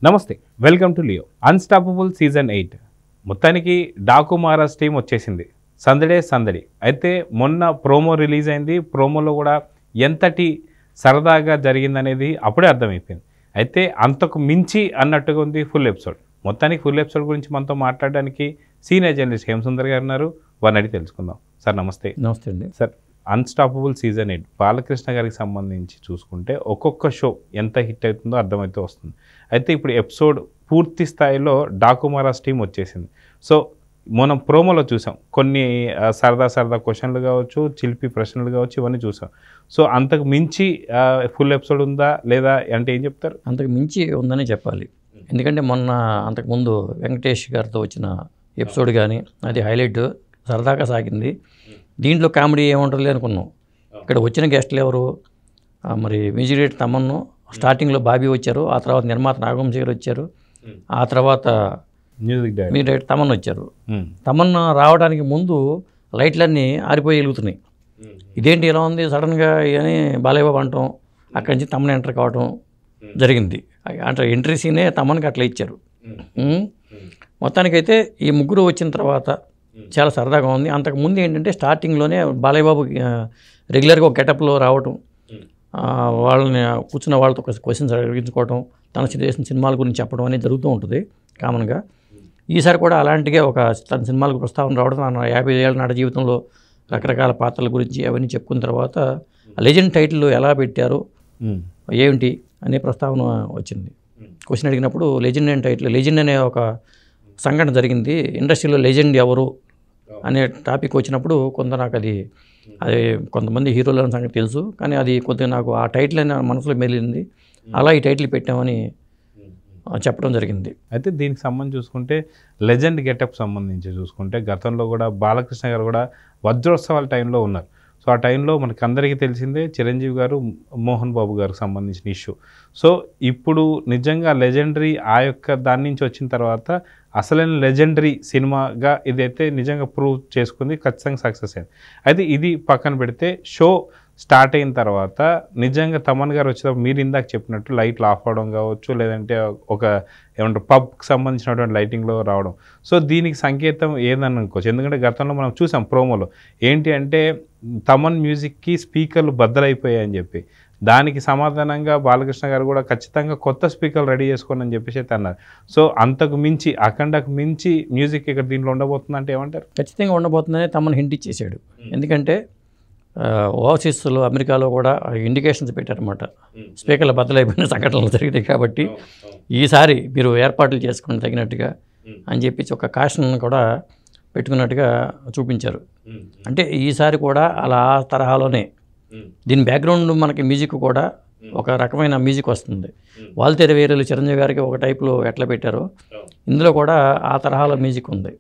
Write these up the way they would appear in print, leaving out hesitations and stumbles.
నమస్తే, welcome to Leo. Unstoppable season 8 మొత్తానికి Daaku Maharaj team వచ్చేసింది. సందడి. అయితే మొన్న ప్రోమో రిలీజ్ అయింది. ప్రోమోలో కూడా ఎంతటి సరదాగా జరిగిందనేది అప్పుడే అర్థమైపోయింది. అయితే అంతకు మించి అన్నట్టుగా ఉంది ఫుల్ ఎపిసోడ్. మొత్తానికి ఫుల్ ఎపిసోడ్ గురించి మనతో మాట్లాడడానికి సీనియర్ జర్నలిస్ట్ హేమసుందర్ గారు ఉన్నారు. వారిని అడిగి తెలుసుకుందాం. సార్ నమస్తే. నమస్తే అండి. సార్, అన్స్టాపబుల్ సీజన్ 8 బాలకృష్ణ గారికి సంబంధించి చూసుకుంటే ఒక్కొక్క షో ఎంత హిట్ అవుతుందో అర్థమైతే వస్తుంది. అయితే ఇప్పుడు ఎపిసోడ్ పూర్తి స్థాయిలో డాకు మహారాజ్ టీం వచ్చేసింది. సో మనం ప్రోమోలో చూసాం, కొన్ని సరదా క్వశ్చన్లు కావచ్చు, చిలిపి ప్రశ్నలు కావచ్చు, ఇవన్నీ చూసాం. సో అంతకు మించి ఫుల్ ఎపిసోడ్ ఉందా లేదా అంటే ఏం చెప్తారు? అంతకు మించి ఉందని చెప్పాలి. ఎందుకంటే మొన్న అంతకుముందు వెంకటేష్ గారితో వచ్చిన ఎపిసోడ్ కానీ అది హైలైట్, సరదాగా సాగింది. దీంట్లో కామెడీ ఏముంటుంది అనుకున్నాం. ఇక్కడ వచ్చిన గెస్టులు ఎవరు? మరి మ్యూజిక్ డైరెక్టర్ తమన్ను, స్టార్టింగ్లో బాబీ వచ్చారు, ఆ తర్వాత నిర్మాత నాగవంశీ గారు వచ్చారు, ఆ తర్వాత మ్యూజిక్ డైరెక్టర్ తమన్ వచ్చారు. తమన్ రావడానికి ముందు లైట్లన్నీ ఆరిపోయి వెలుగుతున్నాయి. ఇదేంటి ఇలా ఉంది సడన్గా అని బాలయ్య బాబు అంటాం, అక్కడి నుంచి తమన్ ఎంటర్ కావడం జరిగింది. అంటే ఎంట్రీ సీనే తమన్కి అట్లా ఇచ్చారు. మొత్తానికైతే ఈ ముగ్గురు వచ్చిన తర్వాత చాలా సరదాగా ఉంది. అంతకుముందు ఏంటంటే స్టార్టింగ్లోనే బాలయ్య బాబు రెగ్యులర్గా ఒక గెటప్లో రావటం, వాళ్ళని కూర్చున్న వాళ్ళతో క్వశ్చన్స్ అడిగించుకోవటం, తన చేసిన సినిమాల గురించి చెప్పడం అనేది జరుగుతూ ఉంటుంది కామన్గా. ఈసారి కూడా అలాంటిగా ఒక తన సినిమాలకు ప్రస్తావన రావడం, తన 50 ఏళ్ళ నాటి జీవితంలో రకరకాల పాత్రల గురించి అవన్నీ చెప్పుకున్న తర్వాత లెజెండ్ టైటిల్ ఎలా పెట్టారు ఏమిటి అనే ప్రస్తావన వచ్చింది. క్వశ్చన్ అడిగినప్పుడు లెజెండ్ అనే టైటిల్, లెజెండ్ అనే ఒక సంఘటన జరిగింది, ఇండస్ట్రీలో లెజెండ్ ఎవరు అనే టాపిక్ వచ్చినప్పుడు కొంత నాకు అది కొంతమంది హీరోల సంగతి తెలుసు, కానీ అది కొద్దిగా నాకు ఆ టైటిల్ అయిన మనసులో మెలింది. అలా ఈ టైటిల్ పెట్టామని చెప్పడం జరిగింది. అయితే దీనికి సంబంధించి చూసుకుంటే లెజెండ్ గెటప్ సంబంధించి చూసుకుంటే గతంలో కూడా బాలకృష్ణ గారు కూడా వజ్రోత్సవాల టైంలో ఉన్నారు. సో ఆ టైంలో మనకు అందరికీ తెలిసిందే చిరంజీవి గారు, మోహన్ బాబు గారికి సంబంధించిన ఇష్యూ. సో ఇప్పుడు నిజంగా లెజెండరీ ఆ యొక్క దాని నుంచి వచ్చిన తర్వాత అసలైన లెజెండరీ సినిమాగా ఇదైతే నిజంగా ప్రూవ్ చేసుకుంది, ఖచ్చితంగా సక్సెస్ అయింది. అయితే ఇది పక్కన పెడితే షో స్టార్ట్ అయిన తర్వాత నిజంగా తమన్ గారు వచ్చేటప్పుడు మీరు ఇందాక చెప్పినట్టు లైట్లు ఆఫ్ అవడం కావచ్చు, లేదంటే ఒక ఏమంటారు పబ్కి సంబంధించినటువంటి లైటింగ్లో రావడం. సో దీనికి సంకేతం ఏదని అనుకోవచ్చు. ఎందుకంటే గతంలో మనం చూసాం ప్రోమోలో ఏంటి అంటే తమన్ మ్యూజిక్కి స్పీకర్లు బద్దలైపోయాయని చెప్పి, దానికి సమాధానంగా బాలకృష్ణ గారు కూడా ఖచ్చితంగా కొత్త స్పీకర్లు రెడీ చేసుకోండి అని చెప్పేసి అయితే అన్నారు. సో అంతకు మించి అఖండకు మించి మ్యూజిక్ ఇక్కడ దీంట్లో ఉండబోతుందంటే ఏమంటారు? ఖచ్చితంగా ఉండబోతుందని తమన్ హింట్ ఇచ్చేసాడు. ఎందుకంటే ఓవర్సీస్లో అమెరికాలో కూడా ఇండికేషన్స్ పెట్టారన్నమాట, స్పీకర్ల బద్దలైపోయిన సంఘటనలు జరిగినాయి కాబట్టి ఈసారి మీరు ఏర్పాట్లు చేసుకోండి తగినట్టుగా అని చెప్పి ఒక కాషన్ కూడా పెట్టుకున్నట్టుగా చూపించారు. అంటే ఈసారి కూడా అలా తరహాలోనే దీని బ్యాక్గ్రౌండ్ మనకి మ్యూజిక్ కూడా ఒక రకమైన మ్యూజిక్ వస్తుంది. వాల్తేరు వీరలు చిరంజీవి గారికి ఒక టైప్లో ఎట్లా పెట్టారో ఇందులో కూడా ఆ తరహాలో మ్యూజిక్ ఉంది.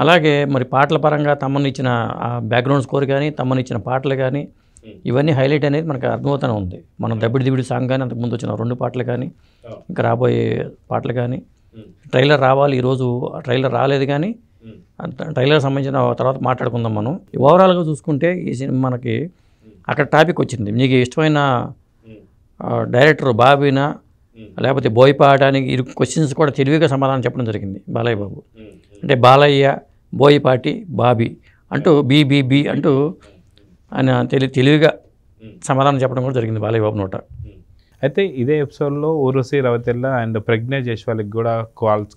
అలాగే మరి పాటల పరంగా తమన్ ఇచ్చిన బ్యాక్గ్రౌండ్ స్కోర్ కానీ, తమన్ ఇచ్చిన పాటలు కానీ ఇవన్నీ హైలైట్ అనేది మనకు అర్థమవుతూనే ఉంది. మనం దబ్బిడి సాంగ్ కానీ, అంతకుముందు వచ్చిన 2 పాటలు కానీ, ఇంకా రాబోయే పాటలు కానీ, ట్రైలర్ రావాలి. ఈరోజు ట్రైలర్ రాలేదు కానీ ట్రైలర్ సంబంధించిన తర్వాత మాట్లాడుకుందాం. మనం ఓవరాల్గా చూసుకుంటే ఈ సినిమా మనకి అక్కడ టాపిక్ వచ్చింది, మీకు ఇష్టమైన డైరెక్టర్ బాబీనా లేకపోతే బోయపాటి అని క్వశ్చన్స్ కూడా తెలివిగా సమాధానం చెప్పడం జరిగింది బాలయ్య బాబు. అంటే బాలయ్య, బోయపాటి, బాబీ అంటూ బీబీబీ అంటూ ఆయన తెలివిగా సమాధానం చెప్పడం కూడా జరిగింది బాలయ్య బాబు నోట. అయితే ఇదే ఎపిసోడ్లో ఊర్వశి రవితెల్ల అండ్ ప్రజ్ఞ జైస్వాల్కి కూడా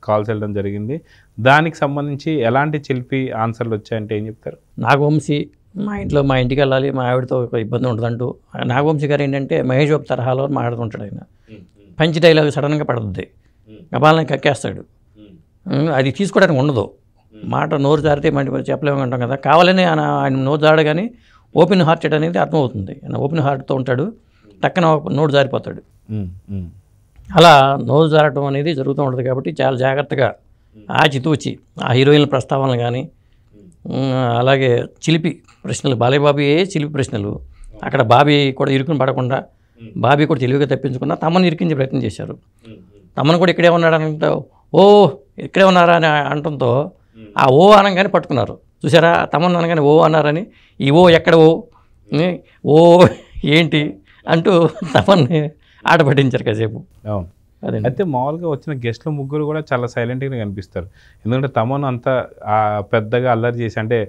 కాల్స్ వెళ్ళడం జరిగింది. దానికి సంబంధించి ఎలాంటి చిలిపి ఆన్సర్లు వచ్చాయంటే ఏం చెప్తారు? నాగవంశీ మా ఇంటికి వెళ్ళాలి, మా ఆవిడతో ఒక ఇబ్బంది ఉంటుందంటూ నాగవంశీ గారు ఏంటంటే మహేష్ బాబు తరహాలో మాట్లాడుతుంటాడు. ఆయన పంచి డైలాగ్ సడన్గా పడుతుంది, గబాలని కక్కేస్తాడు, అది తీసుకోవడానికి ఉండదు. మాట నోరు జారితే మంచి చెప్పలేము అంటాం కదా, కావాలని ఆయన నోరు జారగానే ఓపెన్ హార్టెడ్ అనేది అర్థమవుతుంది. ఆయన ఓపెన్ హార్ట్తో ఉంటాడు, టక్కన నోరు జారిపోతాడు. అలా నోరు జారటం అనేది జరుగుతూ ఉంటుంది కాబట్టి చాలా జాగ్రత్తగా ఆచితూచి ఆ హీరోయిన్ల ప్రస్తావనలు కానీ, అలాగే చిలిపి ప్రశ్నలు, బాలయ్య బాబీ చిలిపి ప్రశ్నలు, అక్కడ బాబీ కూడా ఇరుకుని పడకుండా బాబీ కూడా తెలివిగా తప్పించుకున్నా తమను ఇరికించే ప్రయత్నం చేశారు. తమను కూడా ఇక్కడే ఉన్నాడంటే ఓ ఇక్కడే ఉన్నారా అని అనడంతో ఆ ఓ అనగానే పట్టుకున్నారు. చూసారా, తమను అనగానే ఓ అన్నారని, ఈ ఓ ఎక్కడ ఓ ఏంటి అంటూ తమన్ని ఆట పట్టించారు కాసేపు. అదే అయితే మామూలుగా వచ్చిన గెస్ట్లు ముగ్గురు కూడా చాలా సైలెంట్గా కనిపిస్తారు. ఎందుకంటే తమను అంత పెద్దగా అల్లరి చేసి అంటే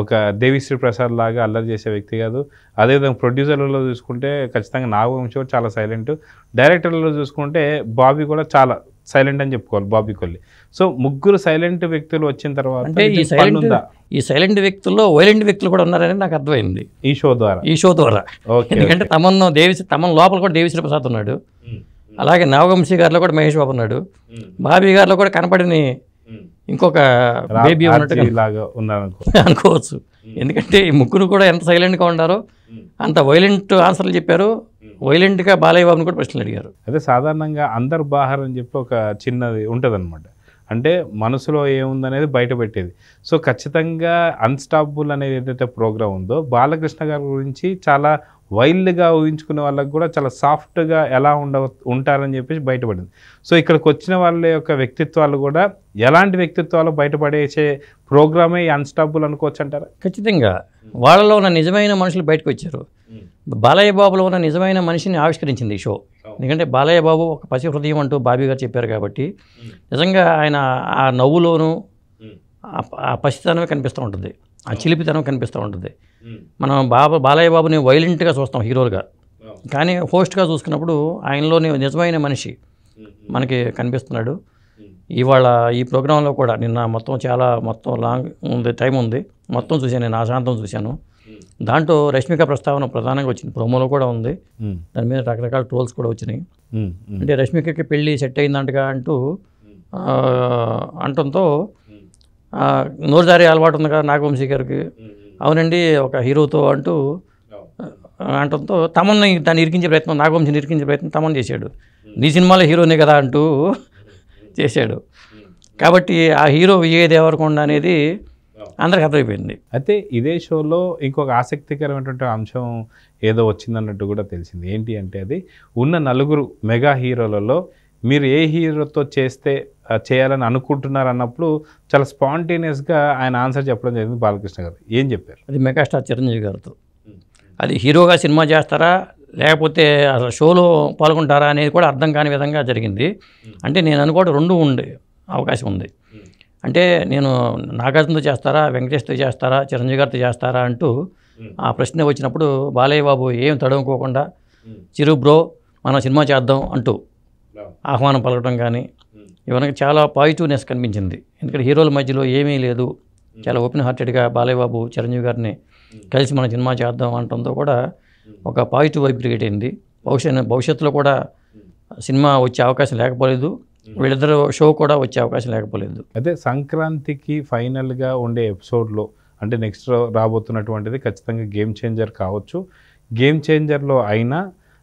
ఒక దేవిశ్రీ ప్రసాద్ లాగా అల్లరి చేసే వ్యక్తి కాదు. అదేవిధంగా ప్రొడ్యూసర్లలో చూసుకుంటే ఖచ్చితంగా నాగవంశి కూడా చాలా సైలెంట్. డైరెక్టర్లలో చూసుకుంటే బాబీ కూడా చాలా సైలెంట్ అని చెప్పుకోవాలి, బాబీ కొల్లి. సో ముగ్గురు సైలెంట్ వ్యక్తులు వచ్చిన తర్వాత అంటే ఈ సైలెంట్ వ్యక్తుల్లో వైలెంట్ వ్యక్తులు కూడా ఉన్నారని నాకు అర్థమైంది ఈ షో ద్వారా. ఎందుకంటే తమన్ లోపల కూడా దేవిశ్రీ ప్రసాద్ ఉన్నాడు, అలాగే నవవంశీ గారిలో కూడా మహేష్ బాబు ఉన్నాడు, బాబీ గారిలో కూడా కనపడిన ఇంకొక బేబీ ఉన్నట్టుగా అనుకోవచ్చు. ఎందుకంటే ఈ ముగ్గురు కూడా ఎంత సైలెంట్గా ఉన్నారో అంత వైలెంట్ ఆన్సర్లు చెప్పారు. వైలెంట్గా బాలయ్య బాబుని కూడా ప్రశ్నలు అడిగారు. అదే సాధారణంగా అందరు బాహర్ అని చెప్పి ఒక చిన్నది ఉంటుంది అనమాట. అంటే మనసులో ఏముందనేది బయట పెట్టేది. సో ఖచ్చితంగా అన్స్టాపబుల్ అనేది ఏదైతే ప్రోగ్రామ్ ఉందో బాలకృష్ణ గారి గురించి చాలా వైల్డ్గా ఊహించుకునే వాళ్ళకి కూడా చాలా సాఫ్ట్గా ఎలా ఉంటారని చెప్పేసి బయటపడింది. సో ఇక్కడికి వచ్చిన వాళ్ళ యొక్క వ్యక్తిత్వాలు కూడా ఎలాంటి వ్యక్తిత్వాలు బయటపడేసే ప్రోగ్రామే ఈ అన్స్టాపబుల్ అనుకోవచ్చు అంటారా? ఖచ్చితంగా వాళ్ళలో ఉన్న నిజమైన మనుషులు బయటకు వచ్చారు. బాలయ్య బాబులో ఉన్న నిజమైన మనిషిని ఆవిష్కరించింది ఈ షో. ఎందుకంటే బాలయ్య బాబు ఒక పసి హృదయం అంటూ బాబీ గారు చెప్పారు కాబట్టి నిజంగా ఆయన ఆ నవ్వులోనూ ఆ పసితనమే కనిపిస్తూ ఉంటుంది, ఆ చిలిపితనం కనిపిస్తూ ఉంటుంది. మనం బాలయ్య బాబుని వైలెంట్గా చూస్తాం హీరోలుగా, కానీ హోస్ట్గా చూసుకున్నప్పుడు ఆయనలోని నిజమైన మనిషి మనకి కనిపిస్తున్నాడు. ఇవాళ ఈ ప్రోగ్రాంలో కూడా నిన్న మొత్తం లాంగ్ ఉంది, టైం ఉంది, మొత్తం చూశాను, నేను ఆశాంతం చూశాను. దాంట్లో రష్మిక ప్రస్తావన ప్రధానంగా వచ్చింది, ప్రోమోలో కూడా ఉంది. దాని మీద రకరకాల ట్రోల్స్ కూడా వచ్చినాయి. అంటే రష్మికకి పెళ్ళి సెట్ అయిందంటగా అంటంతో నోరుజారి అలవాటు ఉంది కదా నాగవంశీ గారికి, అవునండి ఒక హీరోతో అంటంతో తమన్ని దాన్ని ఇరికించే ప్రయత్నం, నాగవంశీని ఇరికించే ప్రయత్నం తమన్ చేశాడు. నీ సినిమాలో హీరోనే కదా అంటూ చేశాడు. కాబట్టి ఆ హీరో విజయ్ దేవరకొండ అనేది అందరికి అర్థమైపోయింది. అయితే ఇదే షోలో ఇంకొక ఆసక్తికరమైనటువంటి అంశం ఏదో వచ్చిందన్నట్టు కూడా తెలిసింది. ఏంటి అంటే అది ఉన్న నలుగురు మెగా హీరోలలో మీరు ఏ హీరోతో చేయాలని అనుకుంటున్నారు అన్నప్పుడు చాలా స్పాంటేనియస్గా ఆయన ఆన్సర్ చెప్పడం జరిగింది బాలకృష్ణ గారు. ఏం చెప్పారు? అది మెగాస్టార్ చిరంజీవి గారితో. అది హీరోగా సినిమా చేస్తారా లేకపోతే అసలు షోలో పాల్గొంటారా అనేది కూడా అర్థం కాని విధంగా జరిగింది. అంటే నేను అనుకోవడం రెండు ఉండే అవకాశం ఉంది. అంటే నేను నాగార్జునతో చేస్తారా, వెంకటేష్తో చేస్తారా, చిరంజీవి గారితో చేస్తారా అంటూ ఆ ప్రశ్న వచ్చినప్పుడు బాలయ్య బాబు ఏం తడుముకోకుండా చిరు బ్రో మనం సినిమా చేద్దాం అంటూ ఆహ్వానం పలకడం కానీ ఇవన్నీ చాలా పాజిటివ్నెస్ కనిపించింది. ఎందుకంటే హీరోల మధ్యలో ఏమీ లేదు, చాలా ఓపెన్ హార్టెడ్గా బాలయ్య బాబు చిరంజీవి గారిని కలిసి మన సినిమా చేద్దాం అనడంతో కూడా ఒక పాజిటివ్ వైపు క్రియేట్ అయింది. భవిష్యత్తులో కూడా సినిమా వచ్చే అవకాశం లేకపోలేదు, వీళ్ళిద్దరు షో కూడా వచ్చే అవకాశం లేకపోలేదు. అయితే సంక్రాంతికి ఫైనల్గా ఉండే ఎపిసోడ్లో అంటే నెక్స్ట్ రాబోతున్నటువంటిది ఖచ్చితంగా గేమ్ చేంజర్ కావచ్చు. గేమ్ చేంజర్లో అయినా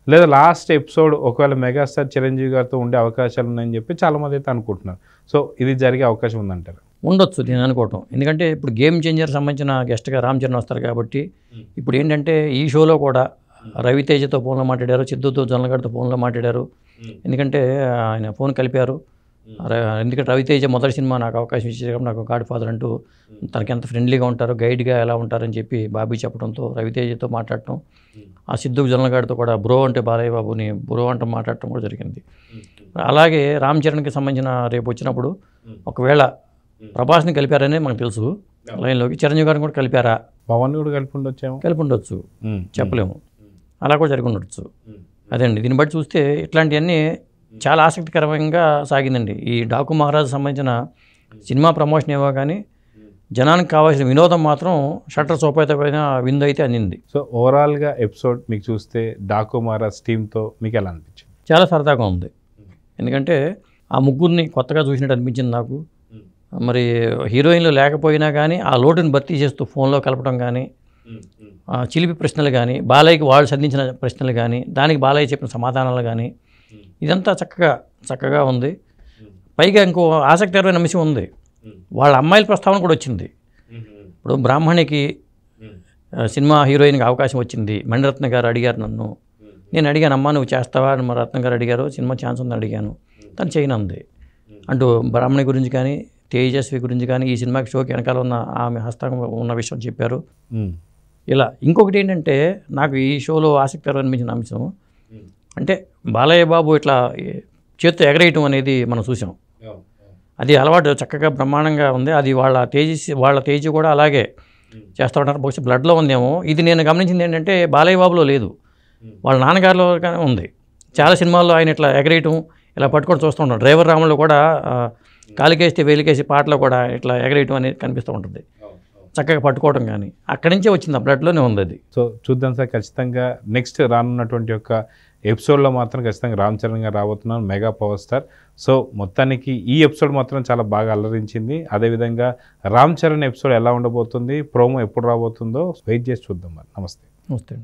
లేదా లాస్ట్ ఎపిసోడ్ ఒకవేళ మెగాస్టార్ చిరంజీవి గారితో ఉండే అవకాశాలు ఉన్నాయని చెప్పి చాలామంది అయితే అనుకుంటున్నారు. సో ఇది జరిగే అవకాశం ఉందంటారు? ఉండొచ్చు నేను అనుకోవటం. ఎందుకంటే ఇప్పుడు గేమ్ చేంజర్ సంబంధించిన గెస్ట్గా రామ్ చరణ్ వస్తారు కాబట్టి ఇప్పుడు ఏంటంటే ఈ షోలో కూడా రవితేజతో ఫోన్లో మాట్లాడారు, సిద్ధుతో జొన్నలగడ్డతో ఫోన్లో మాట్లాడారు. ఎందుకంటే ఆయన ఫోన్ కలిపారు. ఎందుకంటే రవితేజ మొదటి సినిమా నాకు అవకాశం ఇచ్చేది కాబట్టి నాకు గాడ్ ఫాదర్ అంటూ తనకి ఎంత ఫ్రెండ్లీగా ఉంటారు, గైడ్గా ఎలా ఉంటారని చెప్పి బాబీ చెప్పడంతో రవితేజతో మాట్లాడటం, ఆ సిద్ధు జొన్నలగడ్డతో కూడా బ్రో అంటే బాలయ్య బాబుని బ్రో అంటూ మాట్లాడటం కూడా జరిగింది. అలాగే రామ్ చరణ్కి సంబంధించిన రేపు వచ్చినప్పుడు ఒకవేళ ప్రభాస్ని కలిపారనే మనకు తెలుసు లైన్లోకి, చిరంజీవి గారిని కూడా కలిపారా, పవన్ కూడా కలిపి ఉండొచ్చు చెప్పలేము, అలా కూడా జరిగి ఉండొచ్చు. అదండి దీన్ని బట్టి చూస్తే ఇట్లాంటివన్నీ చాలా ఆసక్తికరంగా సాగిందండి. ఈ డాకు మహారాజ్ సంబంధించిన సినిమా ప్రమోషన్ ఏవో కానీ జనానికి కావాల్సిన వినోదం మాత్రం షట్టర్ సోపేతమైన విందు అయితే అందింది. సో ఓవరాల్గా ఎపిసోడ్ మీకు చూస్తే డాకు మహారాజ్ టీంతో మీకు ఎలా అనిపించింది? చాలా సరదాగా ఉంది. ఎందుకంటే ఆ ముగ్గురిని కొత్తగా చూసినట్టు అనిపించింది నాకు. మరి హీరోయిన్లు లేకపోయినా కానీ ఆ లోటుని భర్తీ చేస్తూ ఫోన్లో కలపడం కానీ, చిలిపి ప్రశ్నలు కానీ, బాలయ్యకి వాళ్ళు సంధించిన ప్రశ్నలు కానీ, దానికి బాలయ్య చెప్పిన సమాధానాలు కానీ, ఇదంతా చక్కగా ఉంది. పైగా ఇంకో ఆసక్తికరమైన అంశం ఉంది, వాళ్ళ అమ్మాయిల ప్రస్తావన కూడా వచ్చింది. ఇప్పుడు బ్రాహ్మణికి సినిమా హీరోయిన్కి అవకాశం వచ్చింది, మణిరత్న గారు అడిగారు నన్ను, నేను అడిగాను అమ్మా నువ్వు చేస్తావా అని, మా రత్న గారు అడిగారు, సినిమా ఛాన్స్ ఉందని అడిగాను, తను చేయనుంది అంటూ బ్రాహ్మణి గురించి కానీ తేజస్వి గురించి కానీ ఈ సినిమాకి షోకి వెనకాల ఉన్న ఆమె హస్తం ఉన్న విషయం చెప్పారు. ఇలా ఇంకొకటి ఏంటంటే నాకు ఈ షోలో ఆసక్తికరం అనిపించిన అంశం అంటే బాలయ్య బాబు ఇట్లా చేత్తో ఎగరేయటం అనేది మనం చూసాం. అది అలవాటు చక్కగా బ్రహ్మాండంగా ఉంది. అది వాళ్ళ తేజీ కూడా అలాగే చేస్తూ ఉంటారు. బహుశా బ్లడ్లో ఉందేమో. ఇది నేను గమనించింది ఏంటంటే బాలయ్య బాబులో లేదు, వాళ్ళ నాన్నగారిలో ఉంది. చాలా సినిమాల్లో ఆయన ఇట్లా ఎగరేయటం ఇలా పట్టుకొని చూస్తూ ఉంటాం. డ్రైవర్ రాములో కూడా కాలికేస్తే వేలికేసి పాటలో కూడా ఇట్లా ఎగరేయటం అనేది కనిపిస్తూ ఉంటుంది. చక్కగా పట్టుకోవడం కానీ అక్కడి నుంచే వచ్చింది, ఆ బ్లడ్లోనే ఉంది అది. సో చూద్దాం సార్, ఖచ్చితంగా నెక్స్ట్ రానున్నటువంటి యొక్క ఎపిసోడ్లో మాత్రం ఖచ్చితంగా రామ్ చరణ్ గారు రాబోతున్నారు, మెగా పవర్ స్టార్. సో మొత్తానికి ఈ ఎపిసోడ్ మాత్రం చాలా బాగా అలరించింది. అదేవిధంగా రామ్ చరణ్ ఎపిసోడ్ ఎలా ఉండబోతుంది, ప్రోమో ఎప్పుడు రాబోతుందో వెయిట్ చేసి చూద్దాం మరి. నమస్తే. నమస్తే.